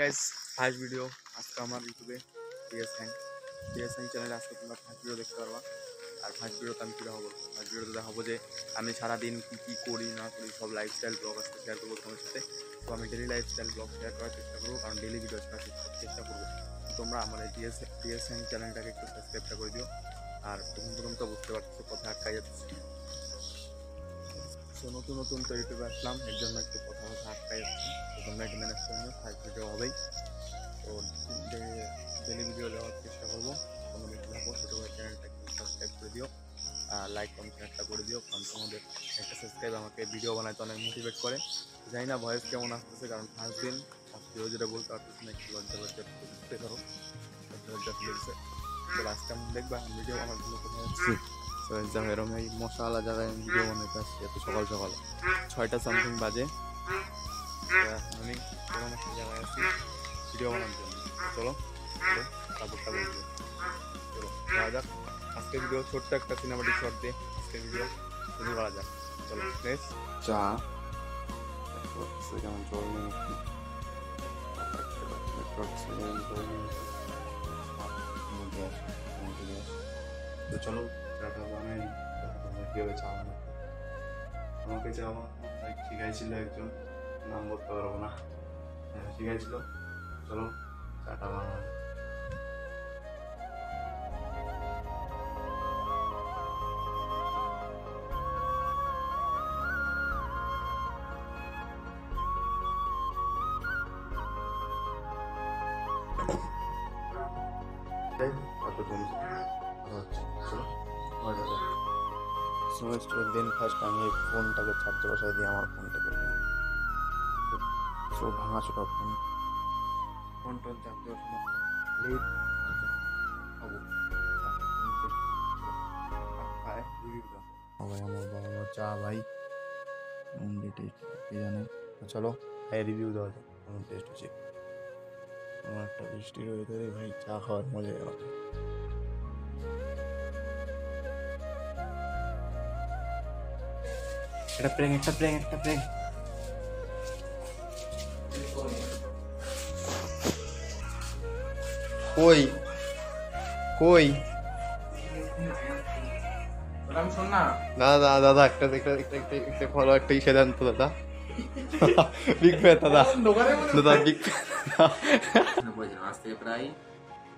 Guys first video আজকে আমার ইউটিউবে ডিএসএন চ্যানেলে আজকে তোমরা ফার্স্ট ভিডিও দেখতে পারবা। আর ফার্স্ট ভিডিওতে আমি কী দেখাবো, ফার্স্ট ভিডিওতে দেখাবো যে আমি সারাদিন কী করি না করি সব লাইফস্টাইল ব্লগ আজকে শেয়ার করবো তোমার সাথে। তো আমি ডেলি লাইফস্টাইল ব্লগ শেয়ার করার চেষ্টা করবো, কারণ ডেলি ভিডিও করার চেষ্টা করবো। তোমরা আমার এই ডিএসএন চ্যানেলটাকে একটু সাবস্ক্রাইবটা করে দিও। আর প্রথম তো বুঝতে পারছো কোথায় আটকাই যাচ্ছে। তো নতুন তো ইউটিউবে আসলাম, এর জন্য একটু কথা আটকাই যাচ্ছে। তো তোমরা একটু ম্যানেজ করে নিও, ফার্স্ট ভিডিও হবেই। তো ডেলি ভিডিও দেওয়ার চেষ্টা করবো। তোমরা দেখতে থাকো, ছোটো ভাই চ্যানেলটা একটু সাবস্ক্রাইব করে দিও, লাইক কমেন্ট একটা করে দিও, কারণ তোমাদের একটা সাবস্ক্রাইব আমাকে ভিডিও বানাইতে অনেক মোটিভেট করে। জানি না ভয়েস কেমন আসতেছে, কারণ ফার্স্ট দিন কেউ যেটা বলতে পারতেছে না, একটু লজ্জা বুঝতে পারো, লজ্জা ফিলেছে। তো লাস্ট টাইম দেখবা ভিডিও আমার জন্য কোথায় আসছি। তো এরকম এই মশালা জায়গায় ভিডিও বানাতে আসছি এত সকাল 6টা সামথিং বাজে। আমি এরকম একটা জায়গায় আসছি ভিডিও বানানোর জন্য। চলো সাপোর্টটা বলবো, চলো যাওয়া যাক। আজকে ভিডিও ছোট্ট একটা সিনেমাটিক শর্ট দিয়ে আজকে ভিডিও শুরু করা যাক। চলো নেক্সট চা কেমন জল নেই, তো চলো চাটা বানাই। কীভাবে চা বানাতে আমাকে চা বানানো শিখাইছিল একজন, নাম বলতে পারবো না, শিখাইছিল। চলো চাটা বানানো। দিন ফার্স্ট আমি এই ফোনটাকে চার্জে বসাই দিই, আমার ফোনটাকে ভাঙা ছোট ফোন চার্জে বসানো লেট ভাই। আমার বাবা চা ভাই কে জানে। চলো ভাই রিভিউ দেওয়া যাক কেমন টেস্ট হচ্ছে। আমার একটা বৃষ্টির ওয়েদারে ভাই চা খাওয়ার মজা গেল। একটা প্রেং কই দাদা একটা ফলো একটা ইসে দেন তো দাদা। বিগ ফ্যান দাদা বিগ আজ থেকে প্রায়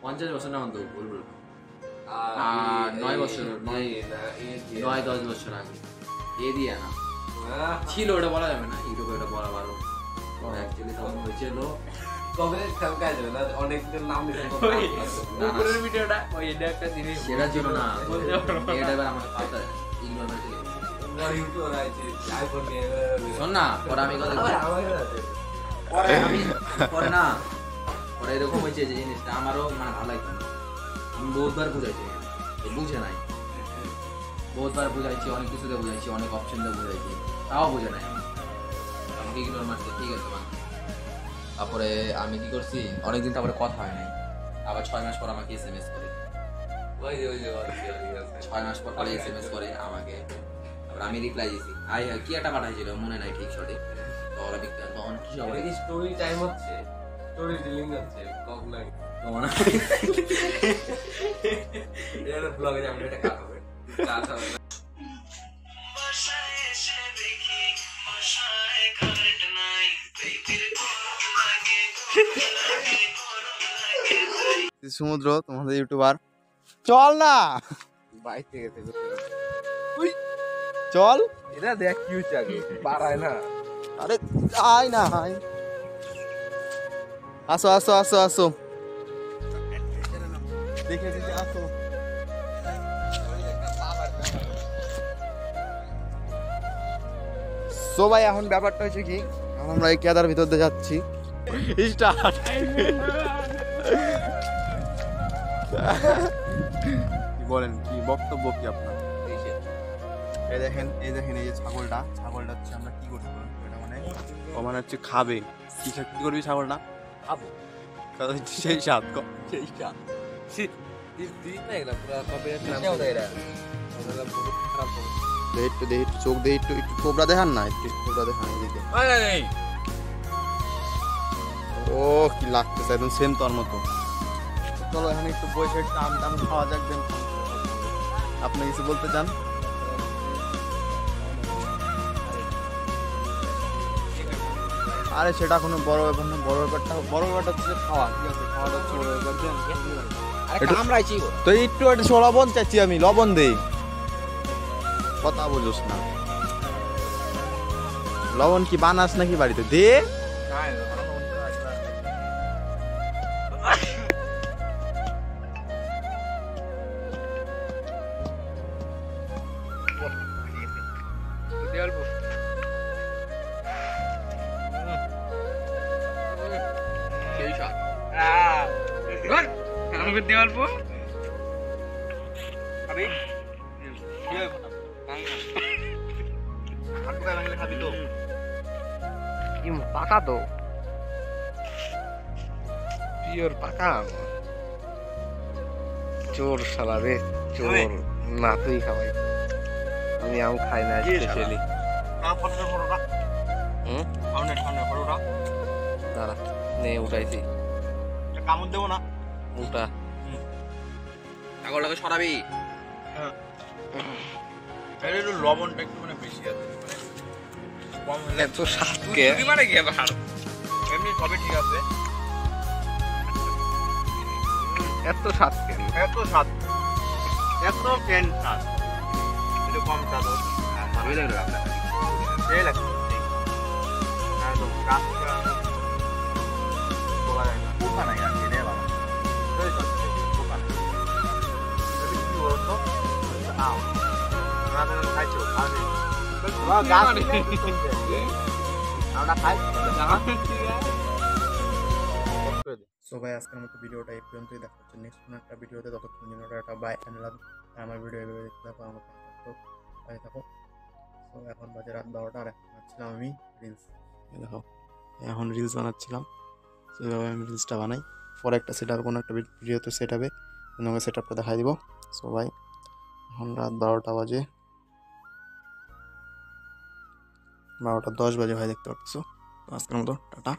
50 বছর না অন্তত বলবো, 9 বছর 9-10 বছর আগে এ দিয়ে না ছিল, ওটা বলা যাবে না, ইউটিউবে ওটা বলা ভালো। অ্যাকচুয়ালি তখন হয়েছিল সেটার জন্য না, এটা এবার আমার পাতা ইগনোর করে শোন না। পরে আমি কথা পরে না, পরে এরকম হয়েছে যে জিনিসটা আমারও মানে ভালো লাগছে না। আমি বহুতবার বুঝাইছি, বুঝে নাই, বহুতবার বুঝাইছি, অনেক কিছুতে বুঝাইছি, অনেক অপশন দিয়ে বুঝাইছি, তাও বুঝে নাই। আমাকে ইগনোর মারছে, ঠিক আছে মানে। তারপরে আমি কি করছি, অনেকদিন তারপরে কথা হয় নাই, আবার 6 মাস পর আমাকে SMS করে, 6 মাস পর SMS করে আমাকে। তারপর আমি রিপ্লাই দিয়েছি, কি একটা পাঠাইছিল মনে নাই ঠিক সঠিক। তখন কি সবাই স্টোরি টাইম হচ্ছে, স্টোরি টেলিং হচ্ছে, ব্লগ নাই তখন এটা ব্লগে আমরা এটা কাট হবে সমুদ্র তোমাদের ইউটিউবার। চল না বাইক থেকে চল, এটা দেখ কি হচ্ছে আগে পারায় না। আরে আয় না আয়, আসো দেখে দিদি আসো। সো ভাই এখন ব্যাপারটা হচ্ছে কি, এখন আমরা এই কেদার ভিতর দিয়ে যাচ্ছি। স্টার্ট কি বলেন, কি বক্তব্য কি আপনার? এই দেখেন এই যে ছাগলটা হচ্ছে আমরা কি করতে পারবো, এটা মানে হচ্ছে খাবে। কি করবি ছাগলটা? খাবো সেই স্বাদ একটু চোখ দিয়ে একটু কোবরা দেখান না, একটু কোবরা দেখান এদিকে। ও কি লাগতেছে একদম সেম তোর মতো। চলো এখানে একটু বসে একটু আম টাম খাওয়া যাক, দেন আপনি কিছু বলতে চান? আরে সেটা কোনো বড় ব্যাপার না, বড় ব্যাপারটা হচ্ছে খাওয়া, ঠিক আছে? খাওয়াটা হচ্ছে বড় ব্যাপার। তো একটু একটু লবণ চাচ্ছি আমি, লবণ দেই, কথা বলিস না। লবণ কি বানাস নাকি বাড়িতে? দে। পাকা তো পিওর পাকা আম। চোর শালা রে চোর। না তুই খাওয়াই, আমি আম খাই না স্পেশালি। দাঁড়া নে উঠাইছি, কামড় দেবো না। উঠা ছাগলটাকে সরাবি। একটু লবণটা একটু মানে বেশি আছে, মানে কম হলে এত স্বাদকে মানে কি আবার এমনি সবই ঠিক আছে। এত স্বাদকে এত স্বাদ, এত কেন স্বাদ, একটু কম স্বাদ হচ্ছে। ভালোই লাগলো আপনার। সেই লাগছে একদম গাছ বলা যায় না, পোকা নাই আর এনে বাবা, পোকা নাই। কি বলতো আম খাইছো গাছ আমরা খাই। সো ভাই আজকের মতো ভিডিওটা এই পর্যন্তই, দেখা হচ্ছে নেক্সট কোনো একটা ভিডিওতে। ততক্ষণ জন্য একটা বাই অ্যান্ড লাভ। আমার ভিডিও এভাবে দেখতে থাকো, আমার পাশে থাকো। তো এখন বাজে রাত 12টা, আর এখন বানাচ্ছিলাম আমি রিলস। দেখো এখন রিলস বানাচ্ছিলাম, তো এভাবে আমি রিলসটা বানাই। পরে একটা সেট হবে, কোনো একটা ভিডিওতে সেট হবে, তোমাকে সেট আপটা দেখাই দিব। সো ভাই এখন রাত 12টা বাজে, 12টা 10 বাজে ভাই, দেখতে পাচ্ছ। তো আজকের মতো টাটা।